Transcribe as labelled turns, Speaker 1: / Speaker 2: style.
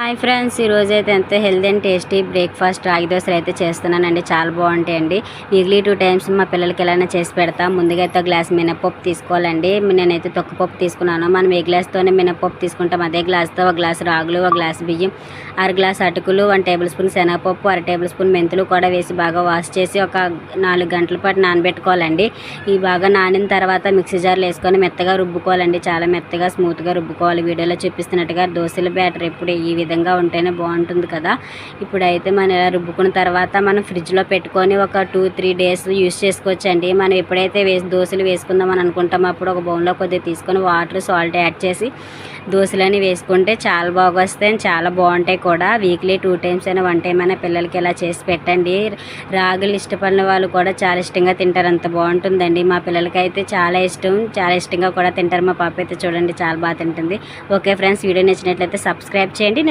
Speaker 1: Hi friends, ఈరోజైతే ఎంతో healthy and tasty breakfast రాగి దోశలు అయితే చేస్తున్నానండి. చాలా బాగుంటాయండి. వీక్లీ 2 టైమ్స్ మా పిల్లలకి ఎలానే చేసి పెడతాం. ముందుగా అయితే గ్లాస్ మినపప్పు తీసుకోవాలండి. నేనైతే తొక్కపప్పు తీసుకున్నాను. మనం ఏ గ్లాస్తోనే మినపప్పు తీసుకుంటాం అదే గ్లాస్తో ఒక గ్లాసు రాగులు, ఒక గ్లాసు బియ్యం, అర గ్లాసు అటుకులు, 1 టేబుల్ స్పూన్ శనగపప్పు, 1 టేబుల్ స్పూన్ మెంతులు కూడా వేసి బాగా వాష్ చేసి ఒక 4 గంటల పాటు నానబెట్టుకోవాలండి. ఈ బాగా నానిన తర్వాత మిక్సీ జార్లో వేసుకొని మెత్తగా రుబ్బుకోవాలండి. చాలా మెత్తగా స్మూత్గా రుబ్బుకోవాలి. వీడియోలో చూపిస్తున్నట్టుగా దోశల బ్యాటర్ ఎప్పుడు ఈ విధంగా ఉంటేనే బాగుంటుంది కదా. ఇప్పుడైతే మనం ఇలా రుబ్బుకున్న తర్వాత మనం ఫ్రిడ్జ్లో పెట్టుకొని ఒక 2-3 డేస్ యూస్ చేసుకోవచ్చండి. మనం ఎప్పుడైతే దోశలు వేసుకుందామని అనుకుంటామో అప్పుడు ఒక బౌల్లో కొద్దిగా తీసుకొని వాటర్, సాల్ట్ యాడ్ చేసి దోశలని వేసుకుంటే చాలా బాగా వస్తాయి, చాలా బాగుంటాయి కూడా. వీక్లీ 2 టైమ్స్ అయినా 1 టైం అయినా పిల్లలకి ఇలా చేసి పెట్టండి. రాగులు ఇష్టపడిన వాళ్ళు కూడా చాలా ఇష్టంగా తింటారు, అంత బాగుంటుందండి. మా పిల్లలకి అయితే చాలా ఇష్టం, చాలా ఇష్టంగా కూడా తింటారు. మా పాప అయితే చూడండి చాలా బాగా తింటుంది. ఓకే ఫ్రెండ్స్, వీడియో నచ్చినట్లయితే సబ్స్క్రైబ్ చేయండి.